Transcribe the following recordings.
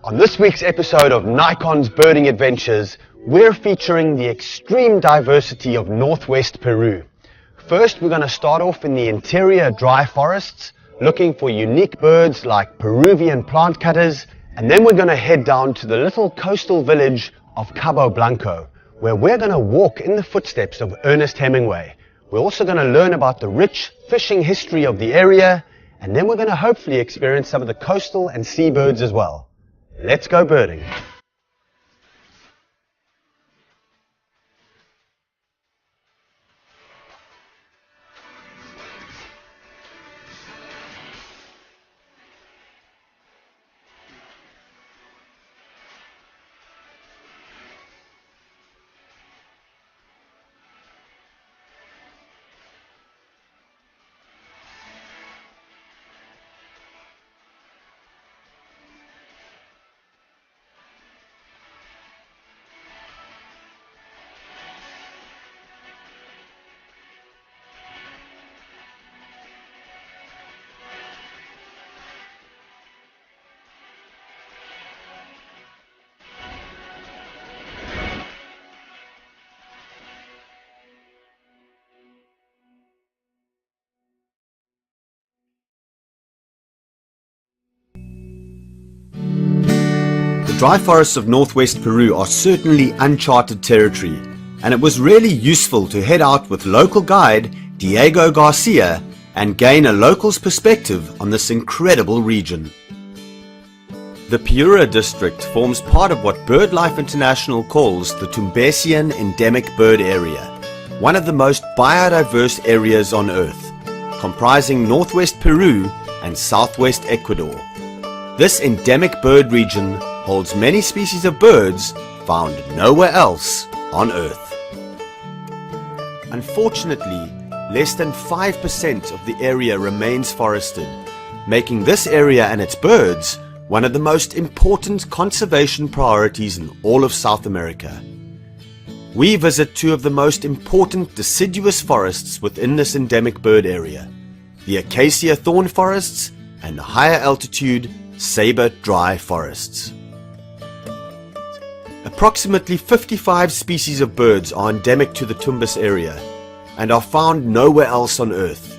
On this week's episode of Nikon's Birding Adventures, we're featuring the extreme diversity of Northwest Peru. First, we're going to start off in the interior dry forests, looking for unique birds like Peruvian plant cutters, and then we're going to head down to the little coastal village of Cabo Blanco, where we're going to walk in the footsteps of Ernest Hemingway. We're also going to learn about the rich fishing history of the area, and then we're going to hopefully experience some of the coastal and seabirds as well. Let's go birding. The dry forests of northwest Peru are certainly uncharted territory, and it was really useful to head out with local guide Diego Garcia and gain a local's perspective on this incredible region. The Piura district forms part of what BirdLife International calls the Tumbesian Endemic Bird Area, one of the most biodiverse areas on Earth, comprising northwest Peru and southwest Ecuador. This endemic bird region holds many species of birds found nowhere else on Earth. Unfortunately, less than 5% of the area remains forested, making this area and its birds one of the most important conservation priorities in all of South America. We visit two of the most important deciduous forests within this endemic bird area, the acacia thorn forests and the higher altitude saber dry forests. Approximately 55 species of birds are endemic to the Tumbes area and are found nowhere else on Earth.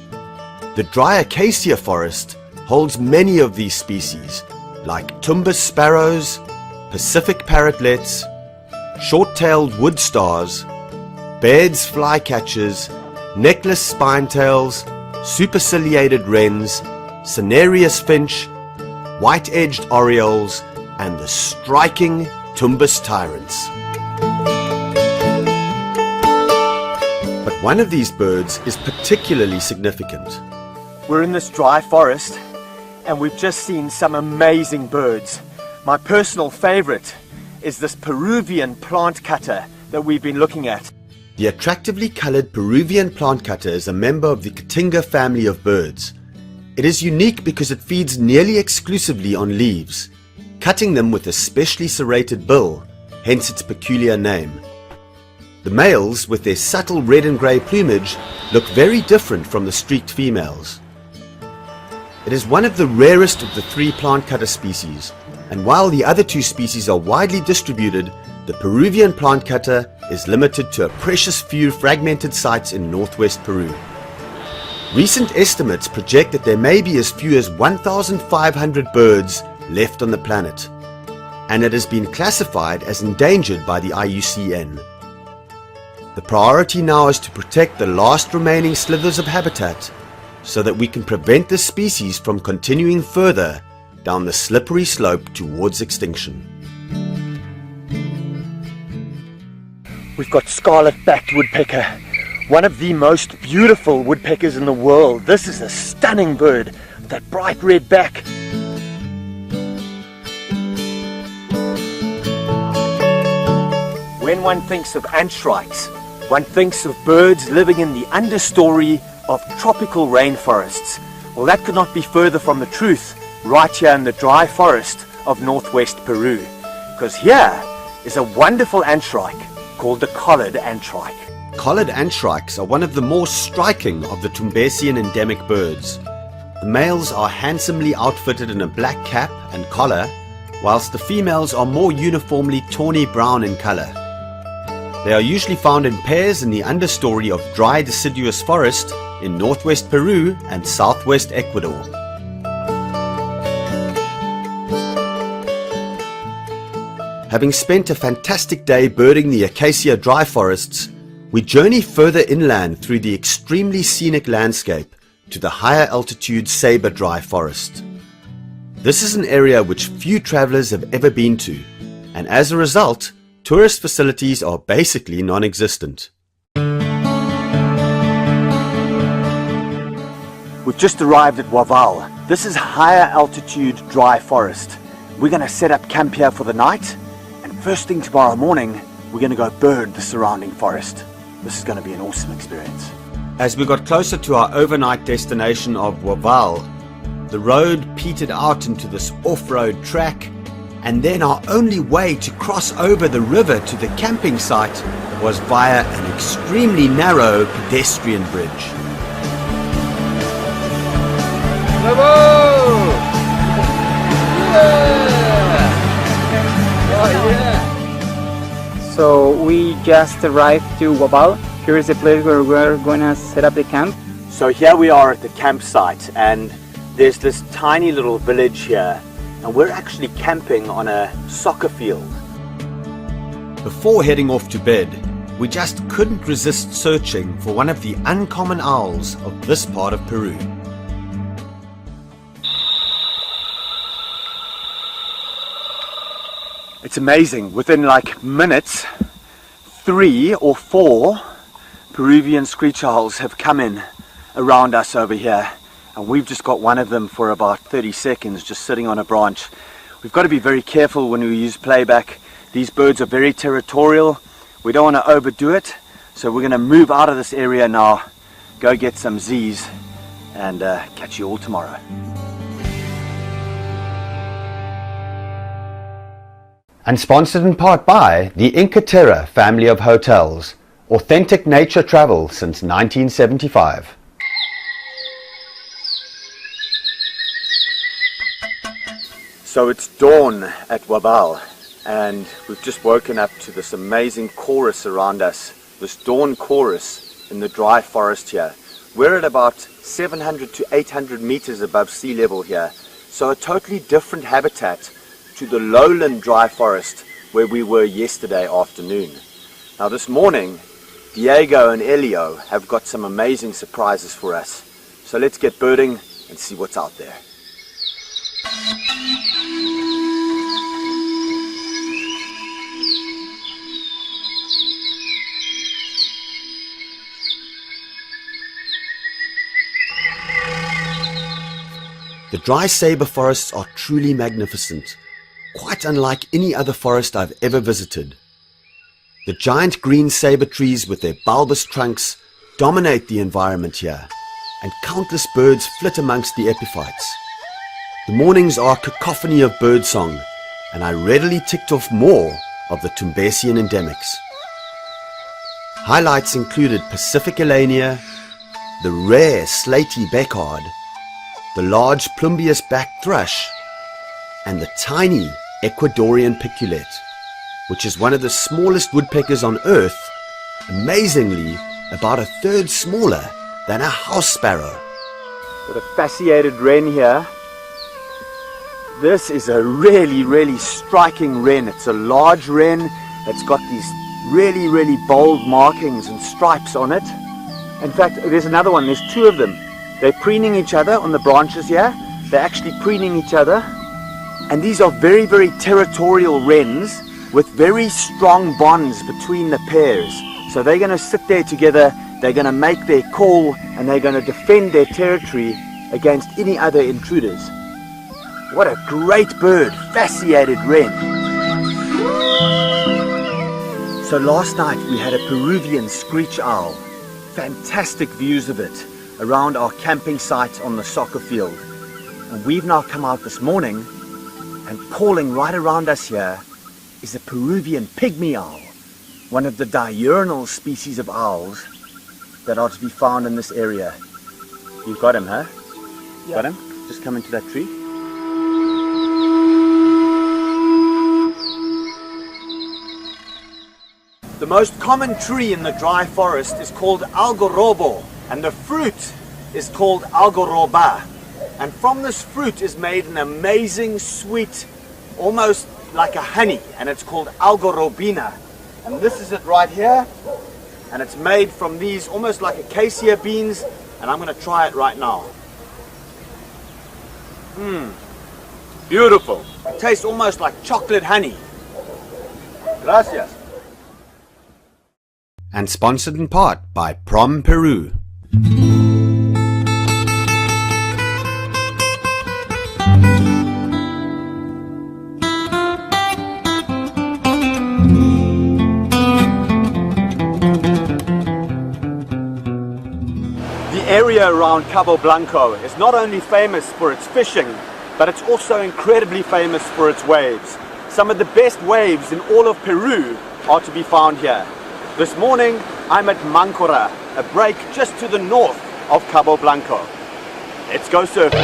The dry acacia forest holds many of these species, like Tumbes sparrows, Pacific parrotlets, short-tailed wood stars, Baird's flycatchers, necklace spinetails, superciliated wrens, cinereous finch, white-edged orioles, and the striking Tumbes tyrants. But one of these birds is particularly significant. We're in this dry forest and we've just seen some amazing birds. My personal favorite is this Peruvian plant cutter that we've been looking at. The attractively colored Peruvian plant cutter is a member of the Cotinga family of birds. It is unique because it feeds nearly exclusively on leaves, cutting them with a specially serrated bill, hence its peculiar name. The males, with their subtle red and grey plumage, look very different from the streaked females. It is one of the rarest of the three plant cutter species, and while the other two species are widely distributed, the Peruvian plant cutter is limited to a precious few fragmented sites in northwest Peru. Recent estimates project that there may be as few as 1,500 birds left on the planet, and it has been classified as endangered by the IUCN. The priority now is to protect the last remaining slithers of habitat so that we can prevent this species from continuing further down the slippery slope towards extinction. We've got scarlet-backed woodpecker, one of the most beautiful woodpeckers in the world. This is a stunning bird with that bright red back. When one thinks of antshrikes, one thinks of birds living in the understory of tropical rainforests. Well, that could not be further from the truth right here in the dry forest of northwest Peru, because here is a wonderful antshrike called the collared antshrike. Collared antshrikes are one of the more striking of the Tumbesian endemic birds. The males are handsomely outfitted in a black cap and collar, whilst the females are more uniformly tawny brown in colour. They are usually found in pairs in the understory of dry deciduous forest in northwest Peru and southwest Ecuador. Having spent a fantastic day birding the acacia dry forests, we journey further inland through the extremely scenic landscape to the higher altitude Sabre dry forest. This is an area which few travellers have ever been to, and as a result, tourist facilities are basically non-existent. We've just arrived at Waval. This is higher altitude dry forest. We're going to set up camp here for the night, and first thing tomorrow morning, we're going to go bird the surrounding forest. This is going to be an awesome experience. As we got closer to our overnight destination of Waval, the road petered out into this off-road track, and then our only way to cross over the river to the camping site was via an extremely narrow pedestrian bridge. Bravo! Yeah! Oh yeah! So we just arrived to Waval. Here is the place where we're going to set up the camp. So here we are at the campsite, and there's this tiny little village here, and we're actually camping on a soccer field. Before heading off to bed, we just couldn't resist searching for one of the uncommon owls of this part of Peru. It's amazing, within like minutes, 3 or 4 Peruvian screech owls have come in around us over here, and we've just got one of them for about 30 seconds just sitting on a branch. We've got to be very careful when we use playback. These birds are very territorial. We don't want to overdo it, so we're going to move out of this area now, go get some Z's, and catch you all tomorrow. And sponsored in part by the Inca Terra family of hotels. Authentic nature travel since 1975. So it's dawn at Waval, and we've just woken up to this amazing chorus around us, this dawn chorus in the dry forest here. We're at about 700 to 800 meters above sea level here, so a totally different habitat to the lowland dry forest where we were yesterday afternoon. Now this morning, Diego and Elio have got some amazing surprises for us. So let's get birding and see what's out there. The dry sabre forests are truly magnificent, quite unlike any other forest I've ever visited. The giant green sabre trees with their bulbous trunks dominate the environment here, and countless birds flit amongst the epiphytes. The mornings are a cacophony of birdsong, and I readily ticked off more of the Tumbesian endemics. Highlights included Pacific Elania, the rare slaty beckhard, the large plumbeous-backed thrush, and the tiny Ecuadorian piculet, which is one of the smallest woodpeckers on earth, amazingly about a third smaller than a house sparrow. Got a fasciated wren here. This is a really striking wren. It's a large wren that's got these really bold markings and stripes on it. In fact, there's another one. There's 2 of them. They're preening each other on the branches here. They're actually preening each other. And these are very territorial wrens with very strong bonds between the pairs. So they're going to sit there together, they're going to make their call, and they're going to defend their territory against any other intruders. What a great bird, fasciated wren. So last night we had a Peruvian screech owl. Fantastic views of it around our camping site on the soccer field. And we've now come out this morning, and calling right around us here is a Peruvian pygmy owl, one of the diurnal species of owls that are to be found in this area. You've got him, huh? Yeah. Got him? Just come into that tree. most common tree in the dry forest is called algorobo, and the fruit is called algoroba. And from this fruit is made an amazing sweet, almost like a honey, and it's called algorobina. And this is it right here, and it's made from these almost like acacia beans, and I'm going to try it right now. Beautiful. It tastes almost like chocolate honey. Gracias. And sponsored in part by Prom Peru. The area around Cabo Blanco is not only famous for its fishing, but it's also incredibly famous for its waves. Some of the best waves in all of Peru are to be found here. This morning, I'm at Mancora, a break just to the north of Cabo Blanco. Let's go surfing.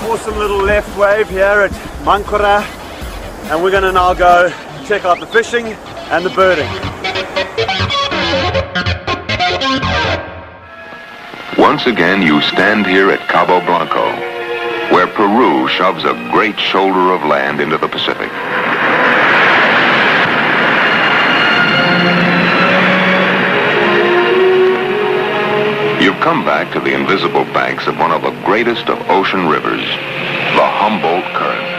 Awesome little left wave here at Mancora, and we're going to now go check out the fishing and the birding. Once again you stand here at Cabo Blanco, where Peru shoves a great shoulder of land into the Pacific. You've come back to the invisible banks of one of the greatest of ocean rivers, the Humboldt Current.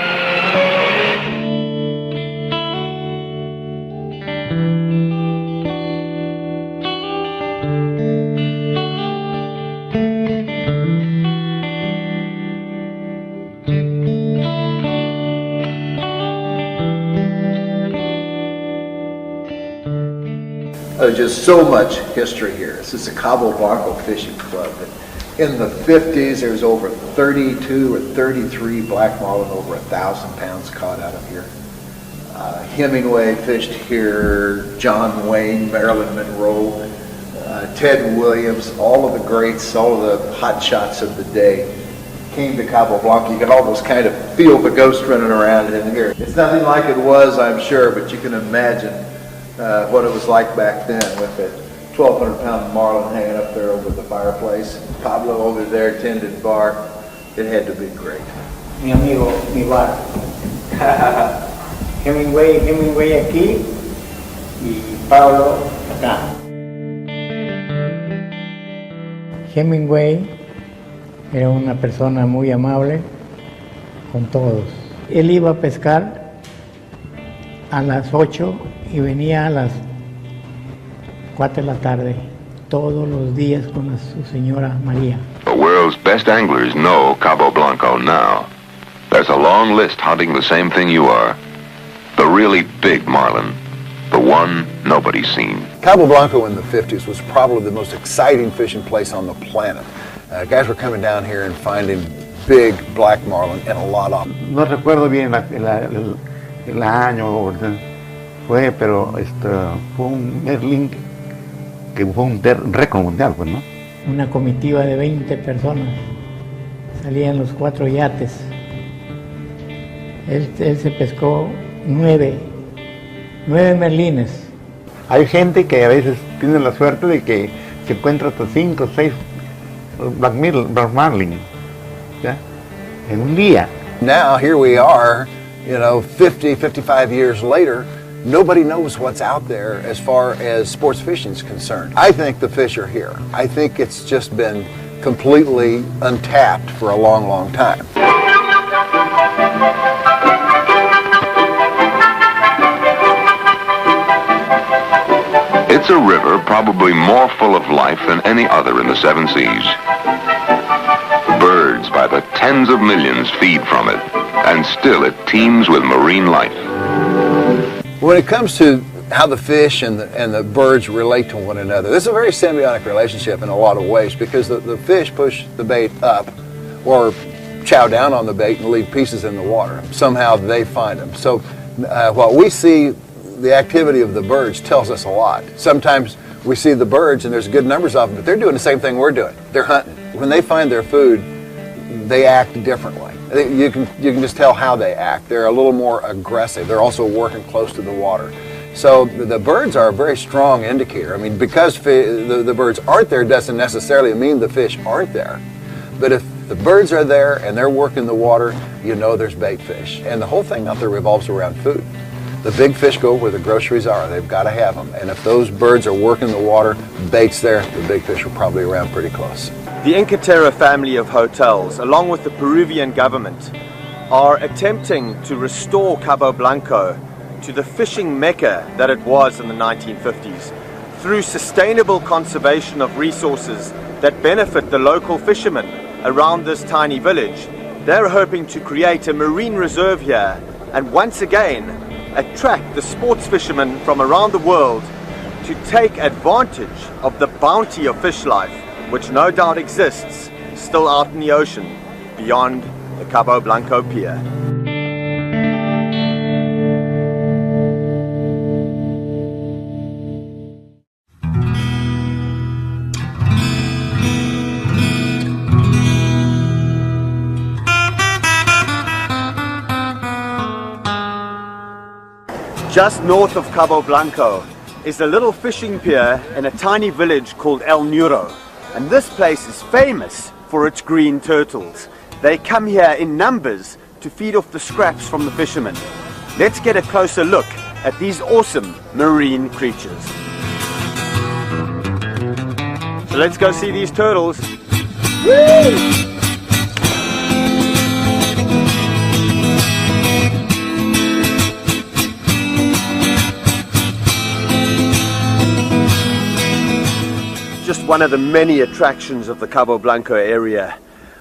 There's just so much history here. This is the Cabo Blanco Fishing Club. In the 50s, there was over 32 or 33 black marlin, over 1,000 pounds caught out of here. Hemingway fished here, John Wayne, Marilyn Monroe, Ted Williams, all of the greats, all of the hot shots of the day came to Cabo Blanco. You can almost kind of feel the ghost running around in here. It's nothing like it was, I'm sure, but you can imagine what it was like back then with the 1,200-pound marlin hanging up there over the fireplace. Pablo over there tended bar. It had to be great. Mi amigo, mi bar. Hemingway aquí y Pablo acá. Hemingway era una persona muy amable con todos. Él iba a pescar a las 8 y venía a las 4 de la tarde, todos los días con su señora María. The world's best anglers know Cabo Blanco now. There's a long list hunting the same thing you are. The really big marlin, the one nobody's seen. Cabo Blanco in the 50s was probably the most exciting fishing place on the planet. Guys were coming down here and finding big black marlin and a lot of them. No recuerdo bien el año, fue, pero fue un Merlin que fue un récord mundial, pues, ¿no? Una comitiva de 20 personas, salían los 4 yates. Él se pescó 9 merlines. Hay gente que a veces tiene la suerte de que se encuentra hasta 5 o 6 black marlin, ¿ya? En un día. Now here we are, 50, 55 years later, nobody knows what's out there as far as sports fishing is concerned. I think the fish are here. I think it's just been completely untapped for a long, long time. It's a river probably more full of life than any other in the 7 seas. Birds by the tens of millions feed from it, and still it teems with marine life. When it comes to how the fish and the birds relate to one another, there's a very symbiotic relationship in a lot of ways, because the fish push the bait up or chow down on the bait and leave pieces in the water. Somehow they find them. So while we see the activity of the birds tells us a lot. Sometimes we see the birds and there's good numbers of them, but they're doing the same thing we're doing. They're hunting. When they find their food, they act differently. You can just tell how they act. They're a little more aggressive. They're also working close to the water. So the birds are a very strong indicator. I mean, because the birds aren't there doesn't necessarily mean the fish aren't there. But if the birds are there and they're working the water, you know there's bait fish. And the whole thing out there revolves around food. The big fish go where the groceries are. They've got to have them. And if those birds are working the water, bait's there, the big fish are probably around pretty close. The Inca family of hotels, along with the Peruvian government, are attempting to restore Cabo Blanco to the fishing mecca that it was in the 1950s through sustainable conservation of resources that benefit the local fishermen around this tiny village. They're hoping to create a marine reserve here and once again attract the sports fishermen from around the world to take advantage of the bounty of fish life, which no doubt exists still out in the ocean beyond the Cabo Blanco pier. Just north of Cabo Blanco is a little fishing pier in a tiny village called El Nuro. And this place is famous for its green turtles. They come here in numbers to feed off the scraps from the fishermen. Let's get a closer look at these awesome marine creatures. So let's go see these turtles. Woo! Just one of the many attractions of the Cabo Blanco area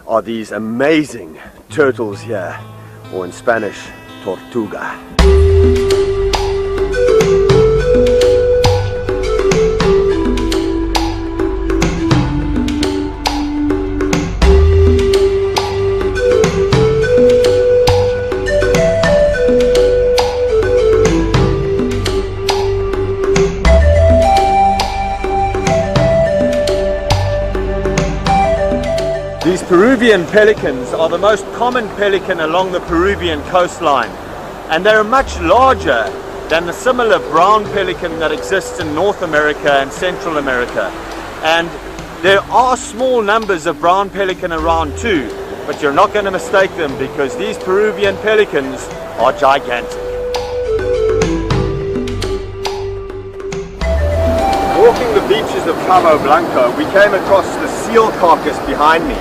are these amazing turtles here, or in Spanish, tortuga. These Peruvian pelicans are the most common pelican along the Peruvian coastline, and they're much larger than the similar brown pelican that exists in North America and Central America. And there are small numbers of brown pelican around too, but you're not going to mistake them because these Peruvian pelicans are gigantic. Walking the beaches of Cabo Blanco, we came across the seal carcass behind me,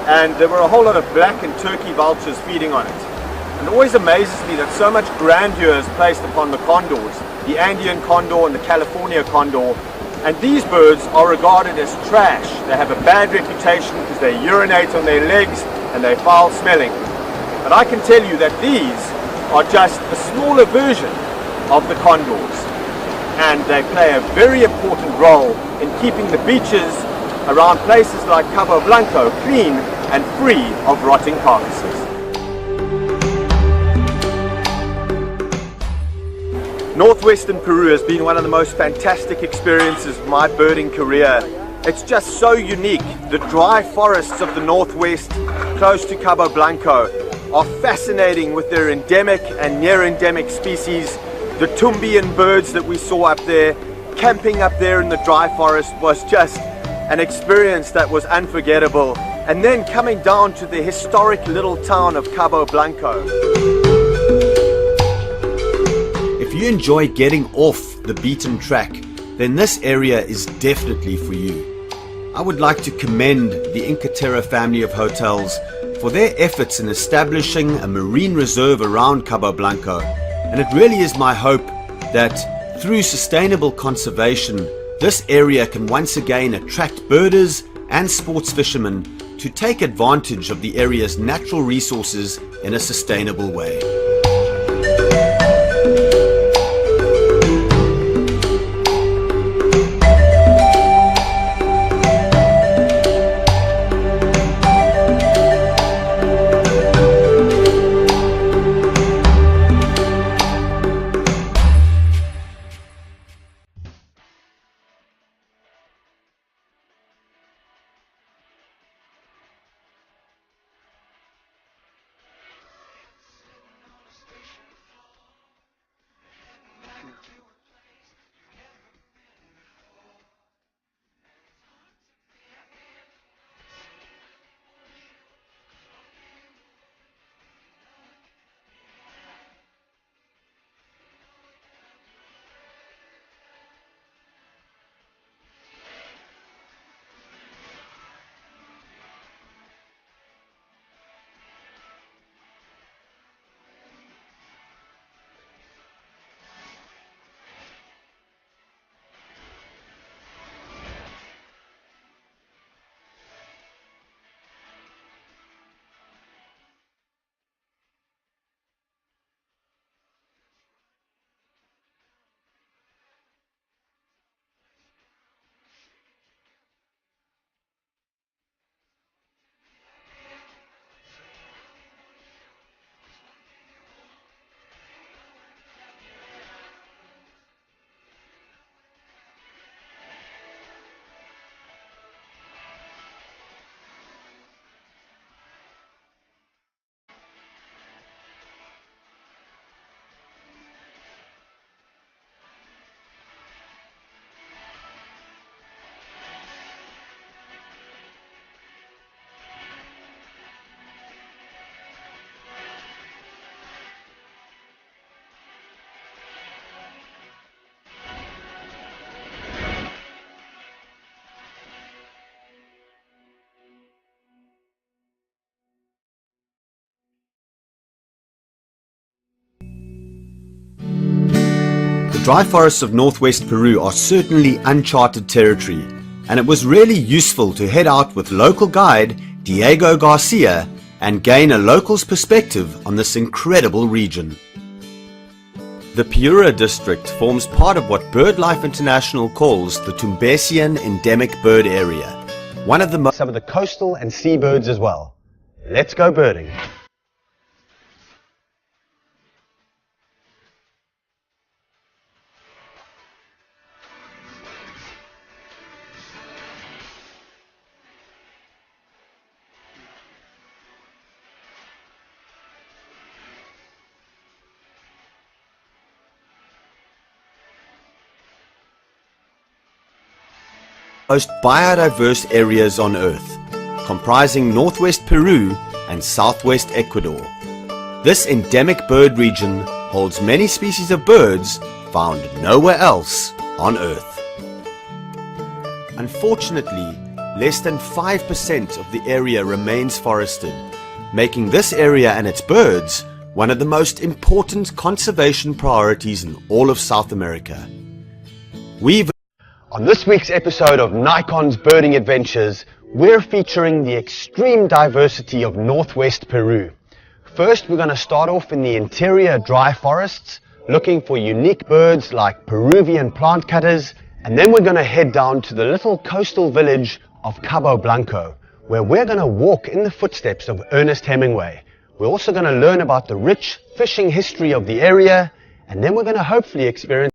and there were a whole lot of black and turkey vultures feeding on it. And it always amazes me that so much grandeur is placed upon the condors, the Andean condor and the California condor, and these birds are regarded as trash. They have a bad reputation because they urinate on their legs and they're foul smelling. But I can tell you that these are just a smaller version of the condors, and they play a very important role in keeping the beaches around places like Cabo Blanco clean and free of rotting carcasses. Northwestern Peru has been one of the most fantastic experiences of my birding career. It's just so unique. The dry forests of the Northwest, close to Cabo Blanco, are fascinating with their endemic and near-endemic species. The Tumbian birds that we saw up there, camping up there in the dry forest was just an experience that was unforgettable. And then coming down to the historic little town of Cabo Blanco. If you enjoy getting off the beaten track, then this area is definitely for you. I would like to commend the Inca family of hotels for their efforts in establishing a marine reserve around Cabo Blanco, and it really is my hope that through sustainable conservation, this area can once again attract birders and sports fishermen to take advantage of the area's natural resources in a sustainable way. dry forests of northwest Peru are certainly uncharted territory, and it was really useful to head out with local guide Diego Garcia and gain a local's perspective on this incredible region. The Piura district forms part of what BirdLife International calls the Tumbesian Endemic Bird Area, one of the some of the coastal and seabirds as well. Let's go birding. Most biodiverse areas on Earth, comprising northwest Peru and southwest Ecuador. This endemic bird region holds many species of birds found nowhere else on Earth. Unfortunately, less than 5% of the area remains forested, making this area and its birds one of the most important conservation priorities in all of South America. On this week's episode of Nikon's Birding Adventures, we're featuring the extreme diversity of northwest Peru. First, we're going to start off in the interior dry forests, looking for unique birds like Peruvian plant cutters, and then we're going to head down to the little coastal village of Cabo Blanco, where we're going to walk in the footsteps of Ernest Hemingway. We're also going to learn about the rich fishing history of the area, and then we're going to hopefully experience